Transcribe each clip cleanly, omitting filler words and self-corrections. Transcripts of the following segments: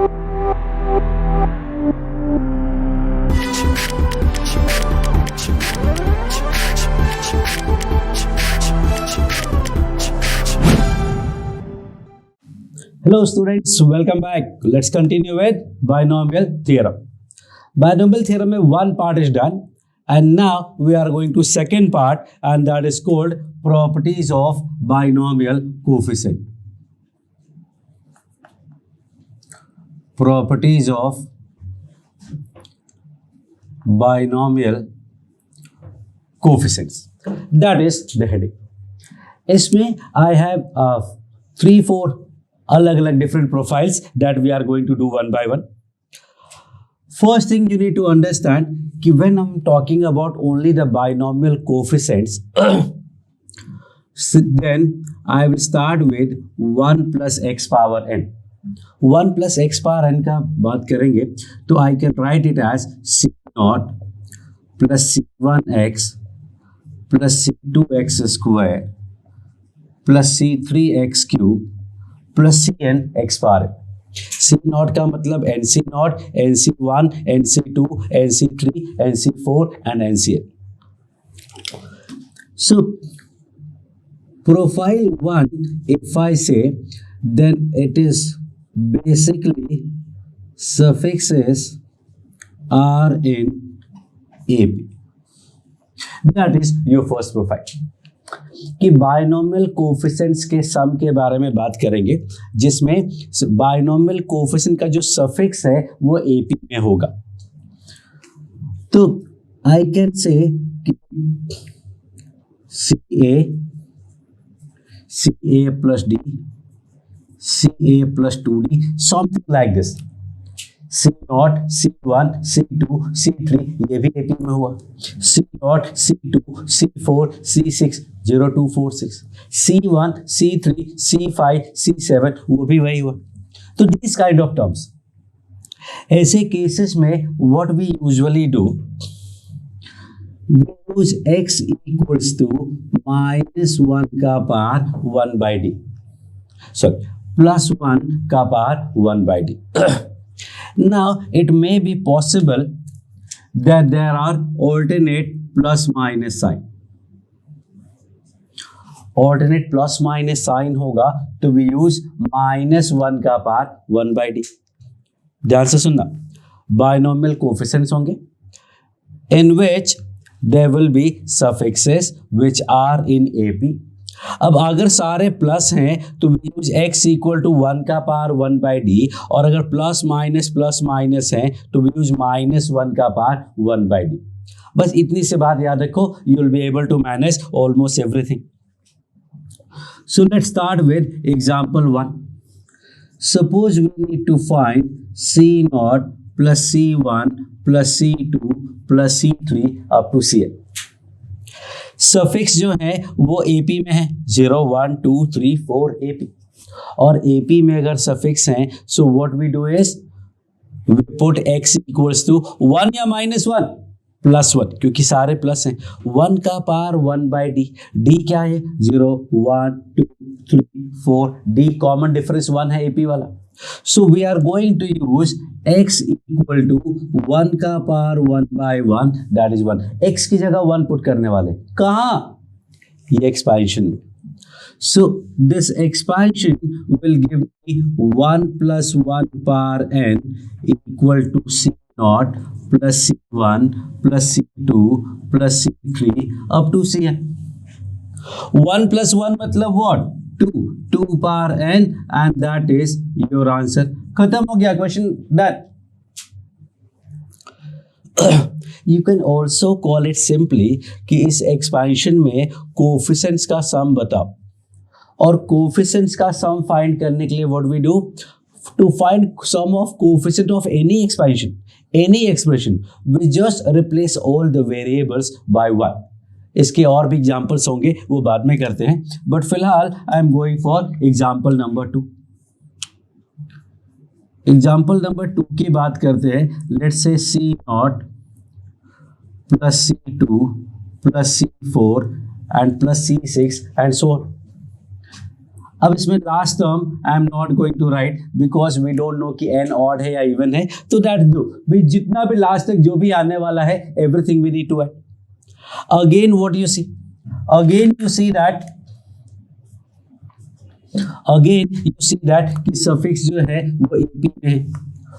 Hello students, welcome back. Let's continue with binomial theorem. Binomial theorem में one part is done and now we are going to second part and that is called properties of binomial coefficient. Properties of binomial coefficients. That is the heading. इसमें I have 3-4 अलग अलग different profiles that we are going to do one by one. First thing you need to understand कि when I'm talking about only the binomial coefficients then I will start with 1 plus x power n. 1 plus x power n का बात करेंगे तो I can write it as c0 plus c1x plus c2x square plus c3x cube plus C N X power है. C naught का मतलब N C naught, N C one, N C two, N C three, N C four and N C N. So profile one if I say then it is basically suffixes are in AP. That is your first profile. कि binomial coefficients के सम के बारे में बात करेंगे जिसमें binomial coefficient का जो सफिक्स है वो AP में होगा. तो I can say CA plus D, CA plus 2D, something like this. C0, C1, C2, C3 ये भी AP में हुआ. C0, C2, C4, C6, 0, 2, 4, 6, C1, C3, C5, C7 वो भी वही हुआ. तो these kind of terms. ऐसे केसेस में what we usually do, we use x equals to minus 1 का power 1 by d. Sorry, plus 1 का power 1 by d. Now it may be possible that there are alternate plus minus sign. Alternate plus minus sign होगा तो we use minus 1 का power 1 by d. ध्यान से सुनना, binomial coefficients होंगे in which there will be suffixes which are in AP. अब अगर सारे प्लस हैं तो we use x equal to 1 का पावर 1 by d, और अगर प्लस माइनस हैं तो we use minus 1 का पावर 1 by d. बस इतनी सी बात याद रखो, you will be able to manage almost everything. So let's start with example 1. Suppose we need to find C0 plus C1 plus C2 plus C3 up to Cn. Suffix जो है वो AP में है 0, 1, 2, 3, 4 AP, और AP में अगर suffix हैं so what we do is we put x equals to 1 या -1 +1, क्योंकि सारे प्लस हैं. 1 का पावर 1 by d. d क्या है 0, 1, 2, 3, 4. d कॉमन डिफरेंस 1 है AP वाला. So we are going to use x equal to 1 का power 1 by 1 that is 1. x की जगह 1 पुट करने वाले कहाँ, ये एक्सपेंशन में. So this expansion will give me 1 plus 1 power n equal to C0 plus C1 plus C2 plus C3 up to Cn. 1 plus 1 मतलब what, 2 power n and that is your answer. खत्म हो गया question, done. You can also call it simply कि इस expansion में coefficients का सम बताओ, और कोफिशिएंट्स का सम फाइंड करने के लिए what we do, to find sum of coefficient of any expansion, any expression, we just replace all the variables by 1. इसके और भी एग्जांपल्स होंगे, वो बाद में करते हैं, बट फिलहाल I am going for example number 2. Example number 2 की बात करते हैं. Let's say C0 plus C2 plus C4 and plus C6 and so on. अब इसमें last term I am not going to write because we don't know कि n odd है या even है, तो दैट दो भी जितना भी लास्ट तक जो भी आने वाला है everything we need to add. Again what you see, again you see that कि सफिक्स जो है वो एपी में है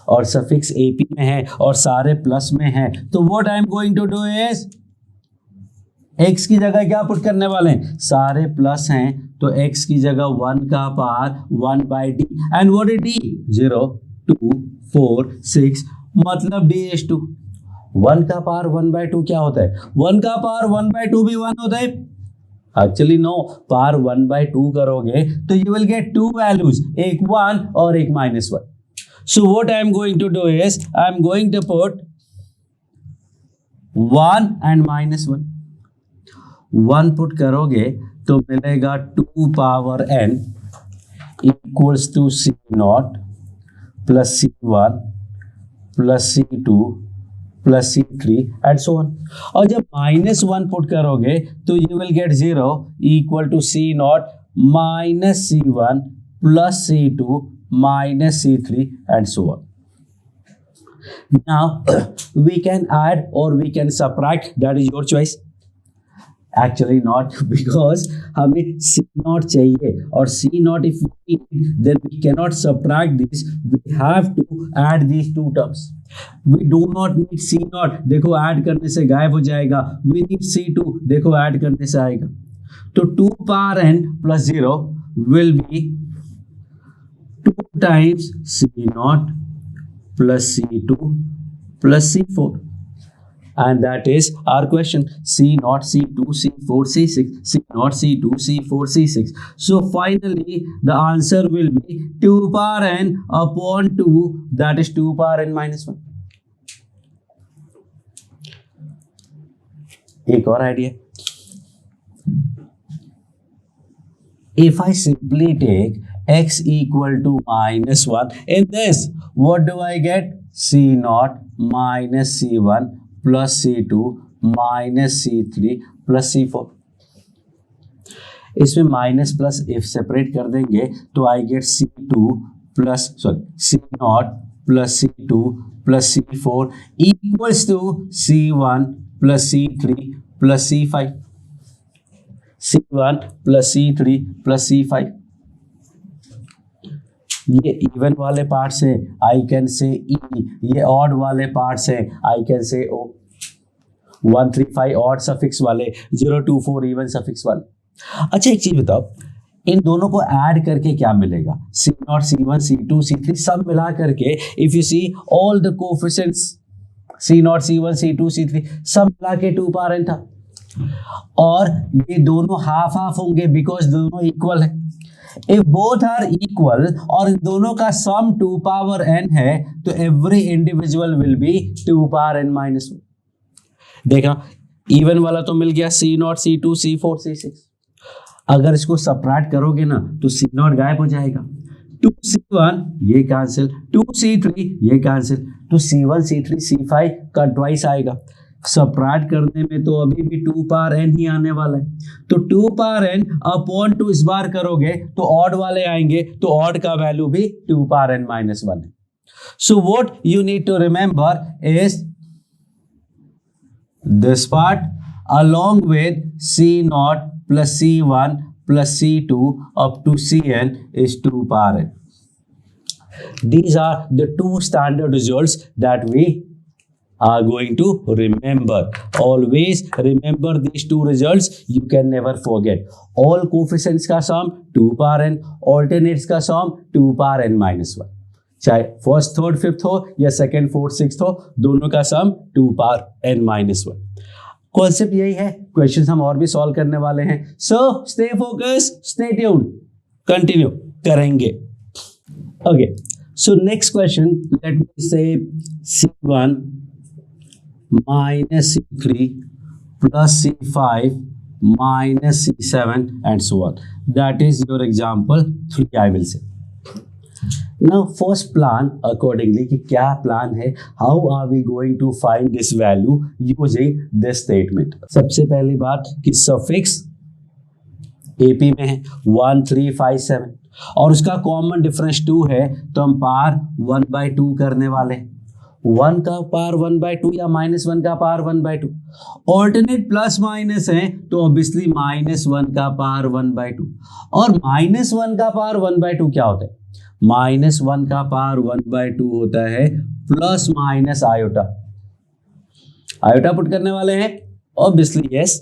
और सफिक्स एपी में है और सारे प्लस में है. तो what I am going to do is x की जगह क्या पुट करने वाले हैं, सारे प्लस हैं तो x की जगह 1 का power 1 by D. And what is D, 0 2 4 6 मतलब d इज 2. 1 का पावर 1 बाई 2 क्या होता है, 1 का पावर 1 बाई 2 भी 1 होता है. एक्चुअली नो, पावर 1 बाई 2 करोगे तो यू विल गेट 2 वैल्यूज, एक 1 और एक -1. So what I am going to do is I am going to put 1 and -1. 1 put करोगे तो मिलेगा 2 power n equals to C0 plus C1 plus C2 plus C3 and so on. और जब -1 put करोगे तो you will get 0 equal to C0 minus C1 plus C2 minus C3 and so on. Now we can add or we can subtract, that is your choice. Actually not, because हमें C0 चाहिए और C0 if we need, then we cannot subtract this, we have to add these two terms. We do not need C0, देखो add करने से गायब हो जाएगा. We need C2, देखो ऐड करने से आएगा. तो 2 power n plus 0 will be 2 times C0 plus C2 plus C4. And that is our question, C0, C2, C4, C6, C0, C2, C4, C6. So finally the answer will be 2 power n upon 2, that is 2 power n minus 1. एक और idea, if I simply take x equal to -1 in this, what do I get, C0 minus C1 plus C2 minus C3 plus C4. इसमें minus plus if separate कर देंगे तो I get C0 plus C2 plus C4 equals to C1 plus C3 plus C5. C1 plus C3 plus C5. ये even वाले parts हैं, I can say ई. ये odd वाले parts हैं, I can say O. 1 3 5 odd suffix वाले, 0 2 4 even suffix वाले. अच्छा एक चीज बताओ, इन दोनों को ऐड करके क्या मिलेगा, C0 C1 C2 C3 सब मिला करके if you see all the coefficients C0 C1 C2 C3 सब मिला के 2 पावर n था. और ये दोनों हाफ हाफ होंगे बिकॉज दोनों इक्वल है. If both are equal और इन दोनों का सम 2 पावर n है तो every individual will be 2 power n minus 1. देखा इवन वाला तो मिल गया C0 C2 C4 C6. अगर इसको सबट्रैक्ट करोगे ना तो C0 गायब हो जाएगा. 2 C1 ये कैंसिल, 2 C3 ये कैंसिल, तो C1 C3 C5 का ट्वाइस आएगा. सबट्रैक्ट करने में तो अभी भी 2 पावर n ही आने वाला है. तो 2 पावर n अपॉन 2 इस बार करोगे तो ऑड वाले आएंगे, तो ऑड का वैल्यू भी 2 पावर n माइनस 1 है. So what you need to remember is this part along with C0 plus C1 plus C2 up to Cn is 2 power n. These are the two standard results that we are going to remember. Always remember these two results. You can never forget. All coefficients का sum 2 power n, alternates का sum 2 power n minus 1. चाहे first third fifth हो या second fourth sixth हो, दोनों का सम 2 power n minus 1. Concept यही है. क्वेश्चंस हम और भी सॉल्व करने वाले हैं. So stay focused, stay tuned, continue करेंगे. Okay, so next question, let me say C1 minus C3 plus C5 minus C7 and so on. That is your example 3, I will say. Now first plan accordingly कि क्या plan है, how are we going to find this value using this statement. सबसे पहली बात कि suffix AP में है 1 3 5 7 और उसका कॉमन डिफरेंस 2 है तो हम पावर 1/2 करने वाले हैं। 1 का पावर 1/2 या -1 का पावर 1/2। ऑल्टरनेट प्लस माइनस है तो ऑब्वियसली -1 का पावर 1/2 और -1 का पावर 1/2 क्या होता है? -1 का पावर 1/2 होता है plus minus iota. Iota put करने वाले हैं obviously yes.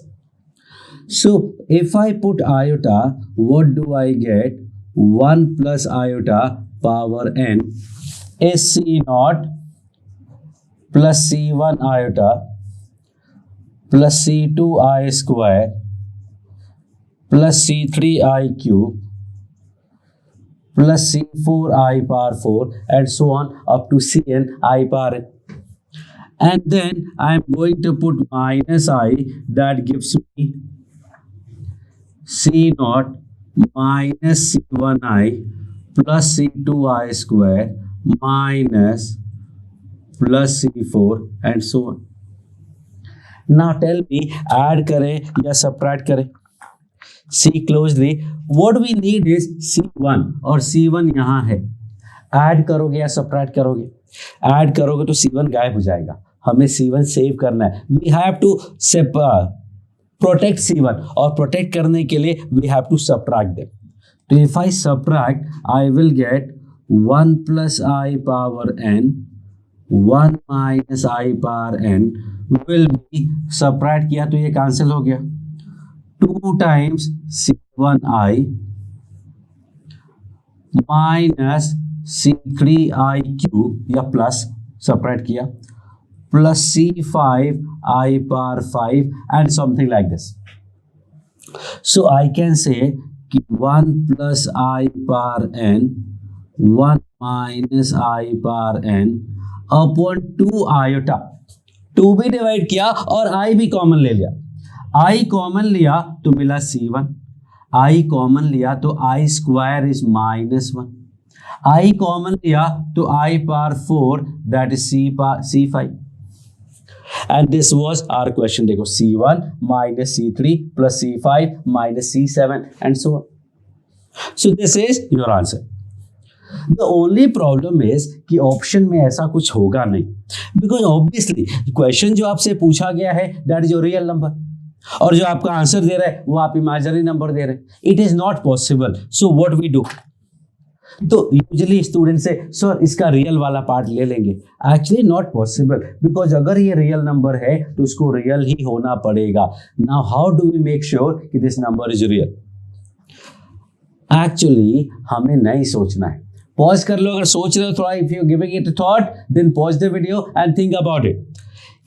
So if I put iota, what do I get? 1 plus iota power n is C0 plus C1 iota plus C2 I square plus C3 I cube plus C4 I power 4 and so on up to Cn I power n. And then I am going to put minus I, that gives me C0 minus C1i plus C2i square minus plus C4 and so on. Now tell me, add करें या subtract करें? See closely. What we need is C1 और C1 यहाँ है। add करोगे या subtract करोगे? add करोगे तो C1 गायब हो जाएगा। हमें C1 सेव करना है। We have to protect C1 और प्रोटेक्ट करने के लिए we have to subtract them. तो if I subtract, I will get 1 plus I power n, 1 minus I power n will be, subtract किया तो ये कैंसिल हो गया, 2 times C1i minus C3i cube या प्लस subtract किया plus C5 I power 5 and something like this. So I can say 1 plus I power n, 1 minus I power n upon 2 iota. 2 भी divide किया और I भी common ले लिया। I common लिया तो मिला C1, I कॉमन लिया तो I square is -1, I common लिया तो I power 4 that is C5। And this was our question. देखो C1 minus C3 plus C5 minus C7 and so on. So this is your answer. The only problem is कि option में ऐसा कुछ होगा नहीं, because obviously question जो आपसे पूछा गया है that is your real number और जो आपका आंसर दे रहा है वो आप इमेजिनरी नंबर दे रहे हैं। It is not possible. So what we do? तो यूजुअली स्टूडेंट से सर इसका रियल वाला पार्ट ले लेंगे। एक्चुअली नॉट पॉसिबल, बिकॉज अगर ये रियल नंबर है तो उसको रियल ही होना पड़ेगा। Now how do we make sure कि this number is real? Actually हमें नहीं सोचना है। पॉज कर लो अगर सोच रहे हो थोड़ा, if you giving it thought then pause the video and think about it.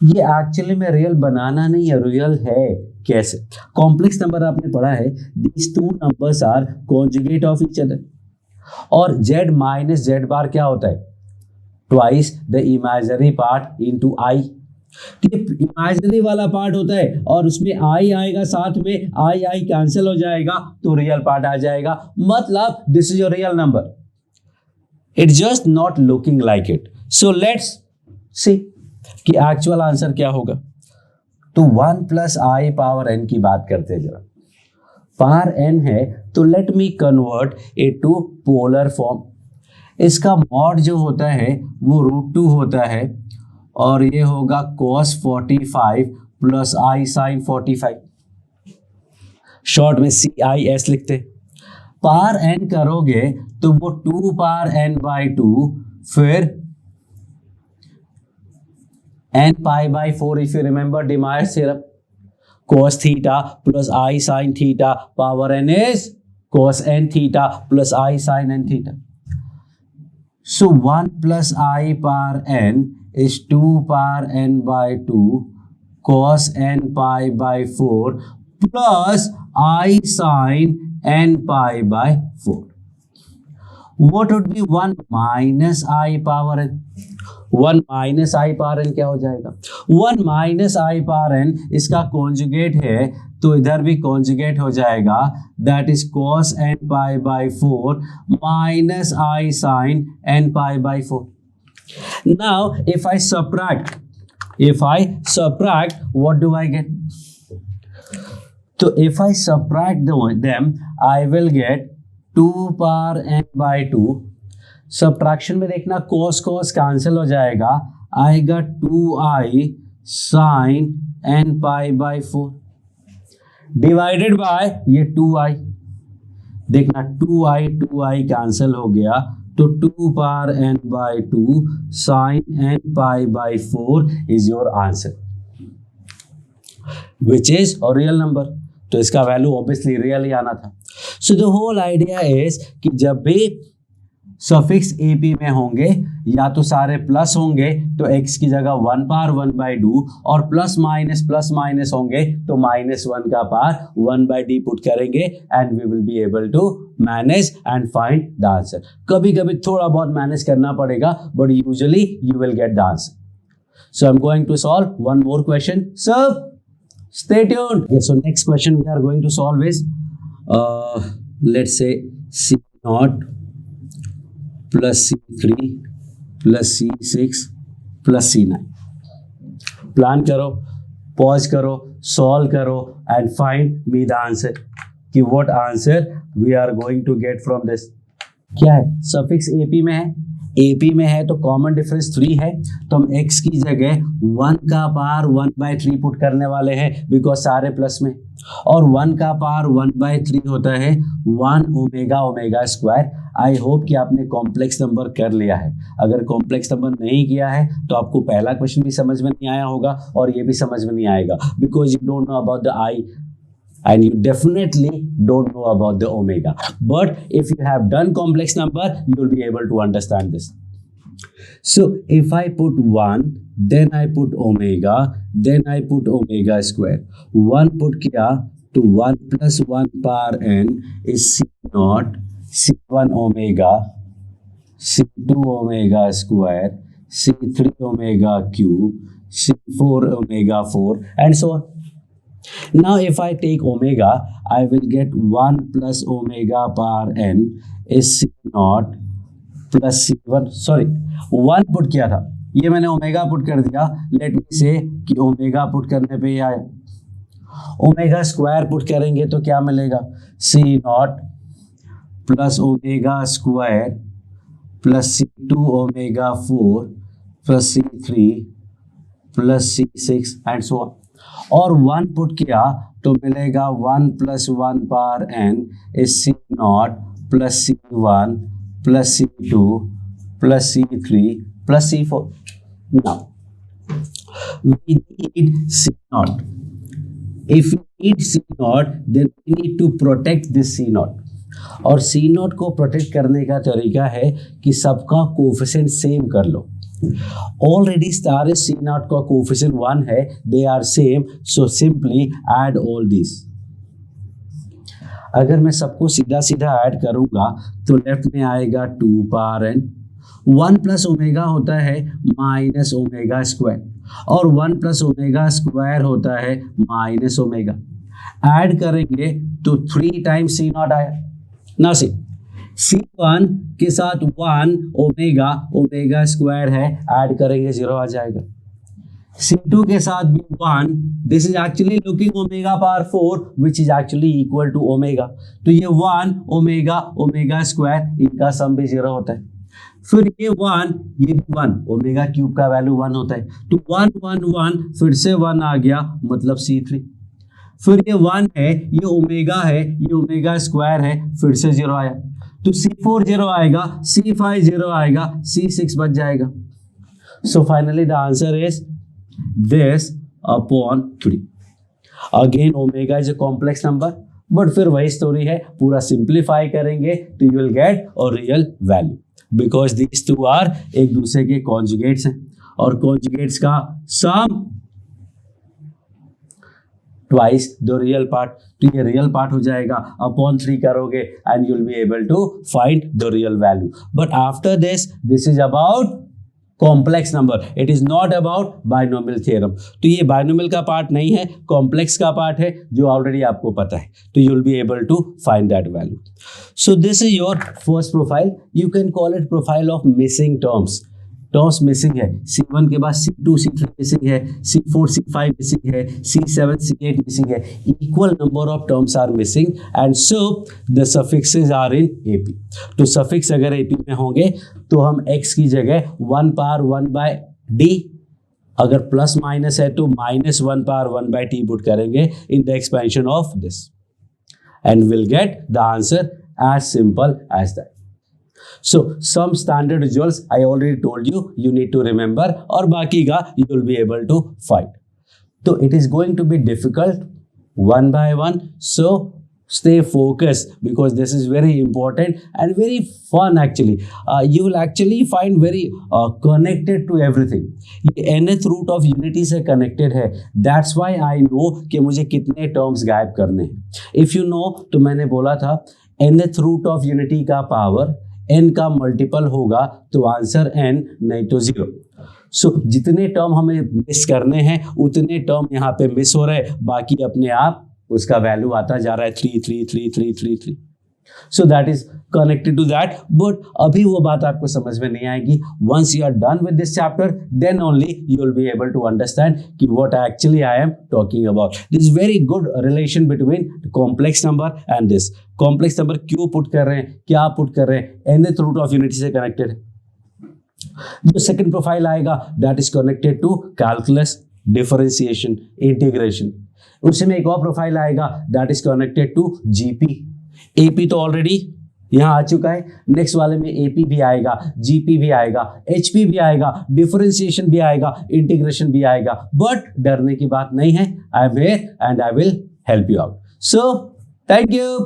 ये एक्चुअली में रियल बनाना नहीं है, रियल है। कैसे? कॉम्प्लेक्स नंबर आपने पढ़ा है, these two numbers are conjugate of each other और z माइनस जेड बार क्या होता है? Twice the imaginary part into i। Imaginary वाला पार्ट होता है और उसमें i आएगा साथ में, i कैंसिल हो जाएगा तो रियल पार्ट आ जाएगा। मतलब this is your real number, it just not looking like it. So let's see कि एक्चुअल आंसर क्या होगा। तो 1 प्लस आई पावर n की बात करते हैं जरा। पावर n है तो let me convert it to polar form. इसका मॉड जो होता है वो √2 होता है और ये होगा cos 45 plus i sin 45, short में CIS लिखते। पावर n करोगे तो वो 2 पावर n/2 फिर n π/4 if you remember De Moivre's theorem, cos theta plus I sin theta power n is cos n theta plus I sin n theta. So 1 plus I power n is 2 power n/2 cos n π/4 plus I sin n π/4. What would be 1 minus I power n? 1 minus I power N क्या हो जाएगा? 1 minus I power N इसका conjugate है तो इधर भी conjugate हो जाएगा, that is cos n π/4 minus I sine n π/4। Now if I subtract, what do I get? तो if I subtract them, I will get 2 power n by 2. Subtraction में देखना cos cos कैंसिल हो जाएगा, आएगा 2i sin n pi by 4 divided by ये 2i, देखना 2i cancel हो गया, तो 2 power n by 2 sin n pi by 4 is your answer, which is a real number. तो इसका वैल्यू ऑब्वियसली रियल ही आना था. So the whole idea is कि जब भी सफिक्स एपी में होंगे या तो सारे प्लस होंगे तो x की जगह 1 पावर 1 बाई 2, और प्लस माइनस होंगे तो -1 का पावर 1 बाई डी पुट करेंगे and we will be able to manage and find the answer. कभी कभी थोड़ा बहुत मैनेज करना पड़ेगा, but usually you will get the answer. So I am going to solve one more question. Sir stay tuned. Okay, so next question we are going to solve is let's say C0 plus C3 plus C6 plus C9. Plan करो, pause करो, solve करो and find me the answer कि what answer we are going to get from this. क्या है, suffix AP में है, AP में है तो कॉमन डिफरेंस 3 है, तो हम x की जगह 1 का पावर 1 बाई 3 पुट करने वाले हैं बिकॉज सारे प्लस में, और 1 का पावर 1 बाई 3 होता है 1 ओमेगा स्क्वायर. आई होप कि आपने कॉम्प्लेक्स नंबर कर लिया है. अगर कॉम्प्लेक्स नंबर नहीं किया है तो आपको पहला क्वेश्चन भी समझ में नहीं आया होगा और ये भी समझ में नहीं आएगा because you don't know about the I and you definitely don't know about the omega. But if you have done complex number, you will be able to understand this. So if I put 1, then I put omega, then I put omega square. 1 put किया तो 1 plus 1 power n is C0, C1 omega, C2 omega square, C3 omega cube, C4 omega 4 and so on. Now if I take omega, I will get 1 plus omega power n is C0 plus C1. Sorry, 1 put किया था, ये मैंने omega put कर दिया. Late me से कि omega put करने पे ये आया. ओमेगा स्क्वायर पुट करेंगे तो क्या मिलेगा, C0 plus omega square plus C2 omega 4 plus C3 plus C6 and so on. और 1 पुट किया तो मिलेगा 1 plus 1 power n is C0 plus C1 plus C2 plus C3 plus C4. Now we need C0. If we need C0, then we need to protect this C0. और C0 को protect करने का तरीका है कि सबका कोफिशिएंट सेम कर लो. Already सारे C0 का कोफिशिएंट 1 है, they are same, so simply add all this. अगर मैं सबको सीधा सीधा ऐड करूंगा तो लेफ्ट में आएगा 2 पावर n. 1 प्लस ओमेगा होता है माइनस ओमेगा स्क्वायर, और 1 प्लस ओमेगा स्क्वायर होता है माइनस ओमेगा. ऐड करेंगे तो 3 टाइम्स C0 आया ना. C1 के साथ 1 ओमेगा स्क्वायर है, ऐड करेंगे 0 आ जाएगा. C2 के साथ भी 1, this is actually looking omega power 4 which is actually equal to omega, तो ये 1 ओमेगा स्क्वायर, इनका सम भी 0 होता है. फिर ये 1, ये भी 1, ओमेगा क्यूब का वैल्यू 1 होता है, तो 1 1 1 फिर से 1 आ गया, मतलब C3. फिर ये 1 है, ये ओमेगा है, ये ओमेगा स्क्वायर है, फिर से 0 आया, तो C4 0 आएगा, C5 0 आएगा, C6 बच जाएगा. So finally the answer is this upon 3. Again omega is a complex number, but फिर वही स्टोरी है, पूरा सिंप्लीफाई करेंगे तो you will get a real value because these two are एक दूसरे के कॉन्जुगेट्स हैं, और कॉन्जुगेट्स का sum twice the real part, तो ये रियल पार्ट हो जाएगा. अपॉन 3 करोगे and you will be able to find the real value. But after this is about complex number, it is not about binomial theorem. तो ये binomial का part नहीं है, कॉम्प्लेक्स का पार्ट है जो ऑलरेडी आपको पता है, तो you will be able to find that value. So this is your first profile. You can call it profile of missing terms. Terms missing है, C1 के बाद C2 C3 मिसिंग है, C4 C5 मिसिंग है, C7 C8 missing है, equal number of terms are missing and so the suffixes are in AP। तो suffix अगर AP में होंगे तो हम x की जगह 1 पावर 1/d, अगर प्लस माइनस है तो -1 पावर 1/t पुट करेंगे in the expansion of this and will get the answer as simple as that. So some standard results I already told you, you need to remember, और बाकी का you will be able to find. So it is going to be difficult one by one, so stay focused because this is very important and very fun actually. You will actually find very connected to everything. ये nth root of unity से connected है, that's why I know कि मुझे कितने terms गायब करने हैं। If you know, तो मैंने बोला था nth root of unity का पावर n का मल्टीपल होगा तो आंसर n, नहीं तो 0। सो जितने टर्म हमें मिस करने हैं उतने टर्म यहाँ पे मिस हो रहे हैं, बाकी अपने आप उसका वैल्यू आता जा रहा है 3 3 3 3 3 3। So that is connected to that, but अभी वो बात आपको समझ में नहीं आएगी। Once you are done with this chapter then only you will be able to understand कि what actually I am talking about. This very good relation between complex number and this. Complex number क्यों put कर रहे हैं, क्या put कर रहे हैं, nth root of unity से कनेक्टेड है। जो सेकंड प्रोफाइल आएगा that is connected to calculus, differentiation, integration. उसमें एक और प्रोफाइल आएगा that is connected to GP. AP तो ऑलरेडी यहां आ चुका है, नेक्स्ट वाले में एपी भी आएगा, जीपी भी आएगा, एचपी भी आएगा, डिफरेंशिएशन भी आएगा, इंटीग्रेशन भी आएगा, बट डरने की बात नहीं है। I am here and I will help you out. So thank you.